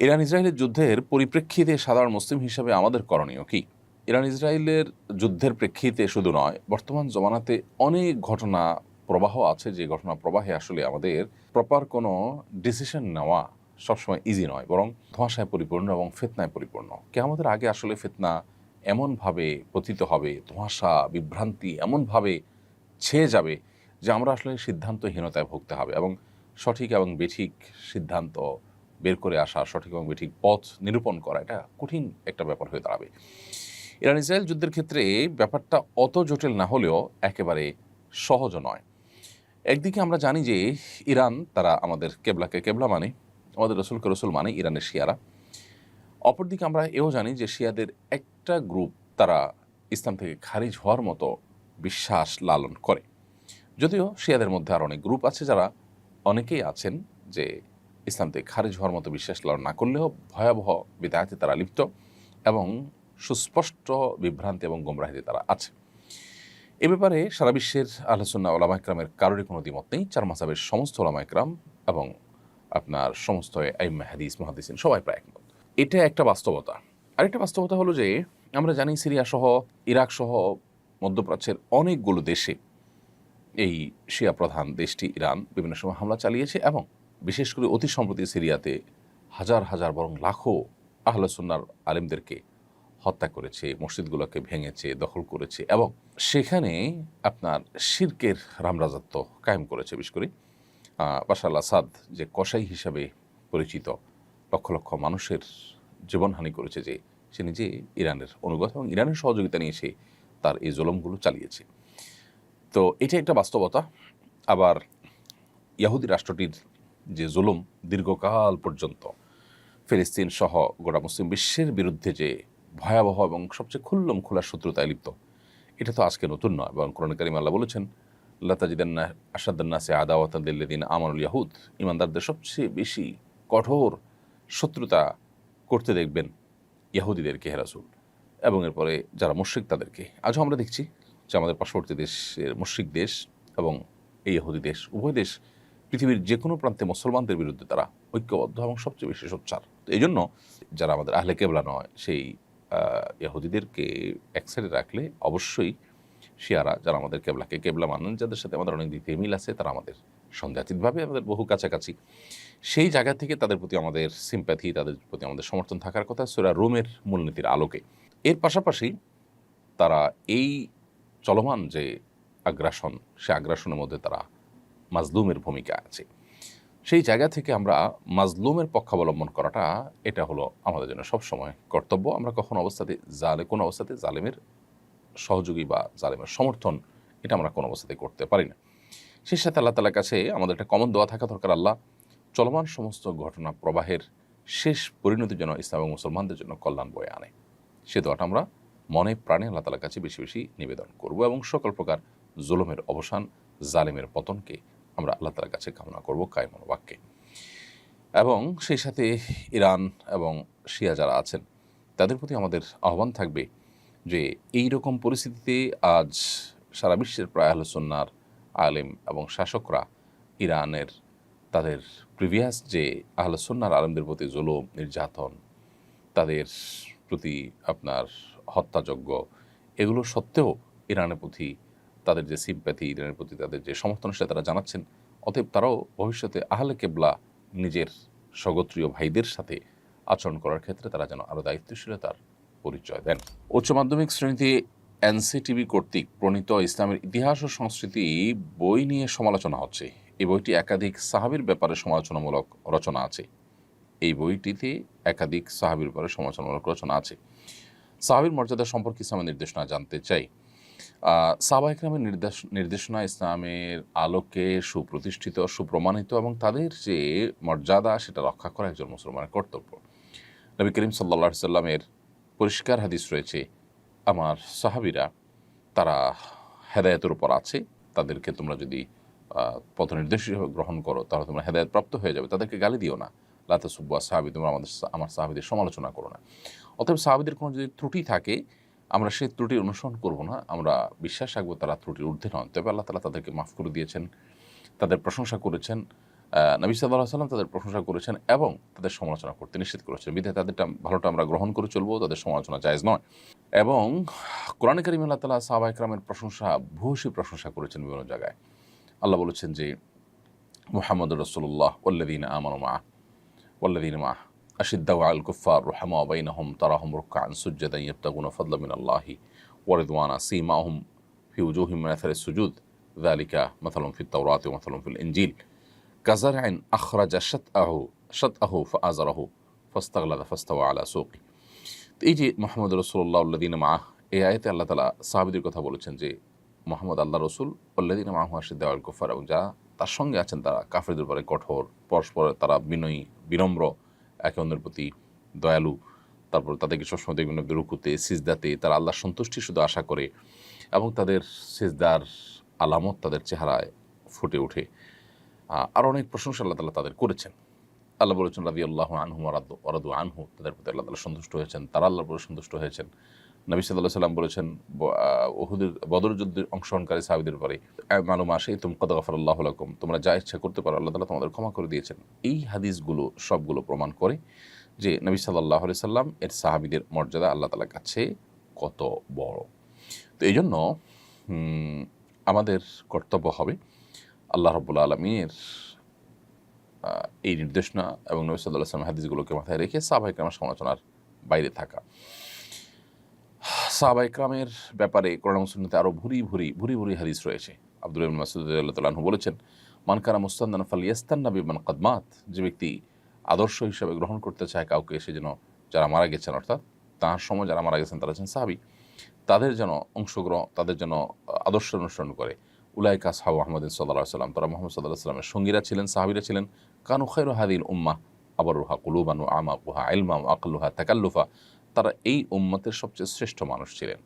Iran ইসরায়েলের যুদ্ধের পরিপ্রেক্ষিতে সাধারণ মুসলিম হিসাবে আমাদের করণীয় কি? ইরান ইসরায়েলের যুদ্ধের প্রেক্ষিতে শুধু নয়, বর্তমান জমানাতে অনেক ঘটনা প্রবাহ আছে, যে ঘটনা প্রবাহে আসলে আমাদের প্রপার কোনো ডিসিশন নেওয়া সবসময় ইজি নয়, বরং ধোঁয়াশায় পরিপূর্ণ এবং ফিতনায় পরিপূর্ণ। কিয়ামতের আগে আসলে ফিতনা এমনভাবে পতিত হবে, ধোঁয়াশা বিভ্রান্তি এমনভাবে ছেয়ে যাবে যে আমরা আসলে সিদ্ধান্তহীনতায় ভুগতে হবে, এবং সঠিক এবং বেঠিক সিদ্ধান্ত বের করে আসা, সঠিক এবং বেঠিক পথ নিরূপণ করা, এটা কঠিন একটা ব্যাপার হয়ে দাঁড়াবে। ইরান ইসরায়েল যুদ্ধের ক্ষেত্রে ব্যাপারটা অত জটিল না হলেও একেবারে সহজও নয়। একদিকে আমরা জানি যে ইরান, তারা আমাদের কেবলাকে কেবলা মানে, আমাদের রসুলকে রসুল মানে ইরানের শিয়ারা। অপরদিকে আমরা এও জানি যে শিয়াদের একটা গ্রুপ, তারা ইসলাম থেকে খারিজ হওয়ার মতো বিশ্বাস লালন করে। যদিও শিয়াদের মধ্যে আর অনেক গ্রুপ আছে, যারা অনেকেই আছেন যে ইসলাম থেকে খারিজ হওয়ার মতো বিশ্বাস লালন না করলেও ভয়াবহ বিদায়াতে তারা লিপ্ত এবং সুস্পষ্ট বিভ্রান্তি এবং গোমরাহিতে তারা আছে। এ ব্যাপারে সারা বিশ্বের আহলে সুন্নাহ ওলামা ইকরামের কারোরই কোনো দ্বিমত নেই। চার মাযহাবের সমস্ত ওলামা ইকরাম এবং আপনার সমস্ত আইম্মা হাদিস মুহাদ্দিসিন সবাই প্রায় একমত। এটা একটা বাস্তবতা। আরেকটা বাস্তবতা হলো যে আমরা জানি সিরিয়া সহ, ইরাক সহ মধ্যপ্রাচ্যের অনেকগুলো দেশে এই শিয়া প্রধান দেশটি ইরান বিভিন্ন সময় হামলা চালিয়েছে, এবং বিশেষ করে অতি সম্প্রতি সিরিয়াতে হাজার হাজার বরং লাখো আহলে সুন্নাহর আলেমদেরকে হত্যা করেছে, মসজিদগুলোকে ভেঙেছে, দখল করেছে, এবং সেখানে আপনার শিরকের রামরাজত্ব কায়েম করেছে। বিশেষ করে বাশার আল আসাদ, যে কসাই হিসাবে পরিচিত, লক্ষ লক্ষ মানুষের জীবনহানি করেছে, যে সে নিজে ইরানের অনুগত এবং ইরানের সহযোগিতা নিয়ে সে তার এই জুলুমগুলো চালিয়েছে। তো এটা একটা বাস্তবতা। আবার ইহুদি রাষ্ট্রটির যে জুলুম দীর্ঘকাল পর্যন্ত ফিলিস্তিন সহ গোটা মুসলিম বিশ্বের বিরুদ্ধে যে ভয়াবহ এবং সবচেয়ে খুল্লম খোলা শত্রুতায় লিপ্ত, এটা তো আজকে নতুন নয়। এবং কোরআন কারীমে আল্লাহ বলেছেন, লা তাজিদান্না আশাদ্দান্নাসি আদাওয়াতান লিল্লাযিনা আমানুল ইয়াহুদ, ইমানদারদের সবচেয়ে বেশি কঠোর শত্রুতা করতে দেখবেন ইহুদিদেরকে, হে রাসূল, এবং এরপরে যারা মুশরিক তাদেরকে। আজও আমরা দেখছি যে আমাদের পার্শ্ববর্তী দেশের মুশরিক দেশ এবং এই ইহুদি দেশ, উভয় দেশ পৃথিবীর যে কোনো প্রান্তে মুসলমানদের বিরুদ্ধে তারা ঐক্যবদ্ধ এবং সবচেয়ে বেশি সোচ্চার। তো এই জন্য যারা আমাদের আহলে কেবলা নয়, সেই ইহুদিদেরকে এক সাইডে রাখলে অবশ্যই শিয়ারা, যারা আমাদের কেবলাকে কেবলা মানেন, যাদের সাথে আমাদের অনেক দিক থেকে মিল আছে, তারা আমাদের সন্দেহাতীতভাবে আমাদের বহু কাছাকাছি, সেই জায়গা থেকে তাদের প্রতি আমাদের সিম্প্যাথি, তাদের প্রতি আমাদের সমর্থন থাকার কথা সূরা রুমের মূলনীতির আলোকে। এর পাশাপাশি তারা এই চলমান যে আগ্রাসন, সে আগ্রাসনের মধ্যে তারা মাজলুমের ভূমিকা আছে। সেই জায়গা থেকে আমরা মাজলুমের পক্ষাবলম্বন করাটা, এটা হলো আমাদের জন্য সবসময় কর্তব্য। আমরা কোনো অবস্থাতে জালেমের সহযোগী বা জালেমের সমর্থন, এটা আমরা কোনো অবস্থাতে করতে পারি না। সেই সাথে আল্লাহ তাআলার কাছে আমাদের একটা কমন দোয়া থাকা দরকার, আল্লাহ চলমান সমস্ত ঘটনা প্রবাহের শেষ পরিণতি যেন ইসলাম এবং মুসলমানদের জন্য কল্যাণ বয়ে আনে। সে দোয়াটা আমরা মনে প্রাণে আল্লাহ তাআলার কাছে বেশি বেশি নিবেদন করব, এবং সকল প্রকার জুলুমের অবসান, জালেমের পতনকে আমরা আল্লাহ তাআলার কাছে কামনা করব কায়মন বাক্যে। এবং সেই সাথে ইরান এবং শিয়া যারা আছেন, তাদের প্রতি আমাদের আহ্বান থাকবে যে এই রকম পরিস্থিতিতে আজ সারা বিশ্বের প্রায় আহলে সুন্নাহর আলেম এবং শাসকরা ইরানের তাদের প্রিভিয়াস যে আহলে সুন্নাহর আলেমদের প্রতি জুলুম, নির্যাতন, তাদের প্রতি আপনার হত্যাযজ্ঞ, এগুলো সত্ত্বেও ইরানের প্রতি তাদের যে সিম্প্যাথি, ইরানের প্রতি তাদের যে সমর্থন, সেটা তারা জানাচ্ছেন। অতএব তারাও ভবিষ্যতে আহলে কেবলা নিজের স্বগোত্রীয় ভাইদের সাথে আচরণ করার ক্ষেত্রে তারা যেন আরও দায়িত্বশীলতার পরিচয় দেন। উচ্চ মাধ্যমিক শ্রেণীতে এনসিটিবি কর্তৃক প্রণীত ইসলামের ইতিহাস ও সংস্কৃতি বই নিয়ে সমালোচনা হচ্ছে। এই বইটি একাধিক সাহাবীর ব্যাপারে সমালোচনামূলক রচনা আছে। এই বইটিতে একাধিক সাহাবীর ব্যাপারে সমালোচনামূলক রচনা আছে। সাহাবীর মর্যাদা সম্পর্কে ইসলামের নির্দেশনা জানতে চাই। সাহাবা ইকরামের নির্দেশনা ইসলামের আলোকে সুপ্রতিষ্ঠিত, সুপ্রমাণিত, এবং তাদের যে মর্যাদা, সেটা রক্ষা করা একজন মুসলমানের কর্তব্য। নবী করিম সাল্লাল্লাহু আলাইহি সাল্লামের পরিষ্কার হাদিস রয়েছে, আমার সাহাবীরা তারা হেদায়েতের উপর আছে, তাদেরকে তোমরা যদি পথ নির্দেশ গ্রহণ করো তাহলে তোমরা হেদায়েত প্রাপ্ত হয়ে যাবে। তাদেরকে গালি দিও না, লা তাসুব্বু আসহাবী, তোমরা আমার সাহাবীদের সমালোচনা করো না। অতএব সাহাবীদের কোনো যদি ত্রুটি থাকে, আমরা সেই ত্রুটির অনুসরণ করব না, আমরা বিশ্বাস রাখবো তারা ত্রুটির ঊর্ধ্বে নন। তবে আল্লাহ তাআলা তাদেরকে মাফ করে দিয়েছেন, তাদের প্রশংসা করেছেন, নবী সাল্লাল্লাহু আলাইহি ওয়াসাল্লাম তাদের প্রশংসা করেছেন এবং তাদের সমালোচনা করতে নিষেধ করেছেন। বিধায় তাদেরটা ভালোটা আমরা গ্রহণ করে চলবো, তাদের সমালোচনা জায়েজ নয়। এবং কোরআনে কারিমে আল্লাহ তাআলা সাহাবায়ে কেরামের প্রশংসা ভূয়সী প্রশংসা করেছেন বিভিন্ন জায়গায়। আল্লাহ বলেছেন যে মুহাম্মদুর রাসূলুল্লাহ ওয়াল্লাযীনা মাআহু আশিদ্দাউ আলাল কুফফার রুহামাউ বাইনাহুম তারাহুম রুকআন সুজদান ইয়াবতাগুনা ফাদলাম মিনাল্লাহি ওয়া রিদওয়ানা সীমাহুম ফি উজুহিহিম মিন আথারিস সুজুদ যালিকা মাসালুন ফিত তাওরাতি ওয়া মাসালুন ফিল ইনজিল কাযারআইন আখরাজা শাতআহু ফাআযারাহু ফাস্তাগলাযা ফাস্তাওয়া আলা সুকি। এই যে মুহাম্মদুর রাসূলুল্লাহ ওয়াল্লাযীনা মাআহু, এই আয়াতে আল্লাহ তাআলা সাহাবীদের কথা বলেছেন যে মুহাম্মদ আল্লাহর রাসূল, ওয়াল্লাযীনা মাআহু আশিদ্দাউ আলাল কুফফার, এবং যারা তার সঙ্গে আছেন তারা কাফেরদের উপরে কঠোর, পরস্পর তারা বিনয়ী বিনম্র, একে অন্যের প্রতি দয়ালু। তারপর তাদেরকে সবসময় দেখবেন রুকুতে সিজদাতে তারা আল্লাহর সন্তুষ্টি শুধু আশা করে এবং তাদের সিজদার আলামত তাদের চেহারায় ফুটে ওঠে। আর অনেক প্রশংসা আল্লাহ তাআলা তাদের করেছেন। আল্লাহ বলেছেন রাদিয়াল্লাহু আনহুম ওয়া রাদু আনহু, তাদের প্রতি আল্লাহ তাআলা সন্তুষ্ট হয়েছেন, তারা আল্লাহর প্রতি সন্তুষ্ট হয়েছেন। নবী সাল্লাল্লাহু আলাইহি ওয়াসাল্লাম বলেছেন উহুদের বদর যুদ্ধে অংশগ্রহণকারী সাহাবীদের পরে মালুম আশাইতুম কদ গাফারাল্লাহু লাকুম, তোমরা যা ইচ্ছা করতে পারো আল্লাহ তাআলা তোমাদের ক্ষমা করে দিয়েছেন। এই হাদিসগুলো সবগুলো প্রমাণ করে যে নবী সাল্লাল্লাহু আলাইহি সাল্লাম এর সাহাবীদের মর্যাদা আল্লাহ তাআলার কাছে কত বড়। তো এই জন্য আমাদের কর্তব্য হবে আল্লাহ রাব্বুল আলামিনের এই নির্দেশনা এবং নবী সাল্লাল্লাহু আলাইহি ওয়াসাল্লাম হাদিসগুলোকে মাথায় রেখে সাহাবায়ে কেরামের সমালোচনার বাইরে থাকা। সাহাবায়ে কেরামের ব্যাপারে কোরআন এবং সুন্নাতে আরও ভুরি ভুরি হাদিস রয়েছে। আব্দুল্লাহ ইবনে মাসউদ রাদিয়াল্লাহু তাআলা আনহু বলেছেন, মান কানা মুস্তান্নান ফালইয়াস্তান্না বিমান ক্বাদ মাত, যে ব্যক্তি আদর্শ হিসেবে গ্রহণ করতে চায় কাউকে, সে যেন যারা মারা গেছেন, অর্থাৎ তাঁর সময় যারা মারা গেছেন তারা হচ্ছেন সাহাবী, তাদের যেন তাদের যেন আদর্শ অনুসরণ করে। উলাইকা আসহাবু মুহাম্মাদিন সাল্লাল্লাহু আলাইহি ওয়াসাল্লাম, তারা মুহাম্মদ সাল্লাল্লাহু আলাইহি ওয়াসাল্লামের সঙ্গীরা ছিলেন, সাহাবীরা ছিলেন। কানু খায়রু হাযিহিল উম্মাহ আবরুহা কুলুবান ওয়া আমাকুহা ইলমান ওয়া আকাল্লুহা তাকাল্লুফা, তারা এই উম্মতের সবচেয়ে শ্রেষ্ঠ মানুষ ছিলেন।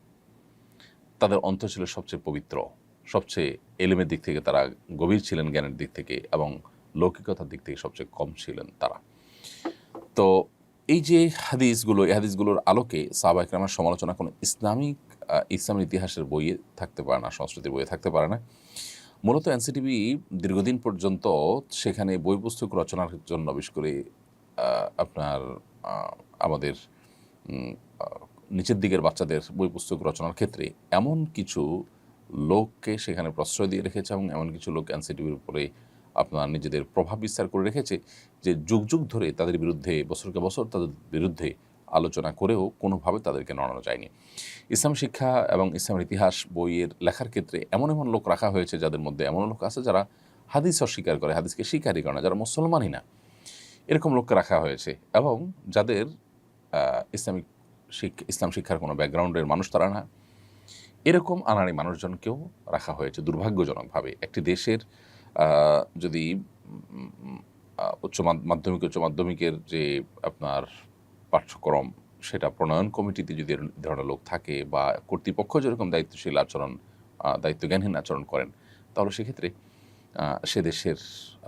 তাদের অন্তর ছিল সবচেয়ে পবিত্র, সবচেয়ে এলেমের দিক থেকে তারা গভীর ছিলেন, জ্ঞানের দিক থেকে, এবং লৌকিকতার দিক থেকে সবচেয়ে কম ছিলেন তারা। তো এই যে হাদিসগুলো, এই হাদিসগুলোর আলোকে সাহাবায়ে কেরামের সমালোচনা কোনো ইসলামিক ইতিহাসের বইয়ে থাকতে পারে না, সংস্কৃতির বইয়ে থাকতে পারে না। মূলত এনসিটিভি দীর্ঘদিন পর্যন্ত সেখানে বই পুস্তক রচনার জন্য, বিশেষ করে আপনার আমাদের নিচের দিকের বাচ্চাদের বই পুস্তক রচনার ক্ষেত্রে এমন কিছু লোককে সেখানে প্রশ্রয় দিয়ে রেখেছে এবং এমন কিছু লোক এনসিটিভির উপরে আপনার নিজেদের প্রভাব বিস্তার করে রেখেছে যে যুগ যুগ ধরে তাদের বিরুদ্ধে, বছরকে বছর তাদের বিরুদ্ধে আলোচনা করেও কোনোভাবে তাদেরকে নড়ানো যায়নি। ইসলাম শিক্ষা এবং ইসলামের ইতিহাস বইয়ের লেখার ক্ষেত্রে এমন এমন লোক রাখা হয়েছে যাদের মধ্যে এমন লোক আছে যারা হাদিস অস্বীকার করে, হাদিসকে স্বীকারই করে না, যারা মুসলমানই না, এরকম লোককে রাখা হয়েছে। এবং যাদের ইসলাম শিক্ষার কোনো ব্যাকগ্রাউন্ডের মানুষ তারা না, এরকম আনাড়ি মানুষজনকেও রাখা হয়েছে দুর্ভাগ্যজনকভাবে। একটি দেশের যদি উচ্চ মাধ্যমিকের যে আপনার পাঠ্যক্রম, সেটা প্রণয়ন কমিটিতে যদি ধরনের লোক থাকে বা কর্তৃপক্ষ যেরকম দায়িত্বজ্ঞানহীন আচরণ করেন, তাহলে সেক্ষেত্রে সে দেশের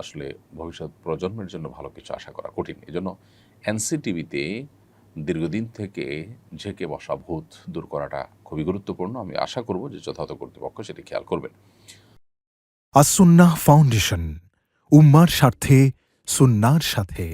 আসলে ভবিষ্যৎ প্রজন্মের জন্য ভালো কিছু আশা করা কঠিন। এজন্য এনসিটিভিতে দীর্ঘদিন থেকে ঝেঁকে বসা ভূত দূর করাটা খুবই গুরুত্বপূর্ণ। আমি আশা করব যে যথাযথ কর্তৃপক্ষ সেটি খেয়াল করবেন। আস-সুন্নাহ ফাউন্ডেশন, উম্মার স্বার্থে সুন্নাহর সাথে।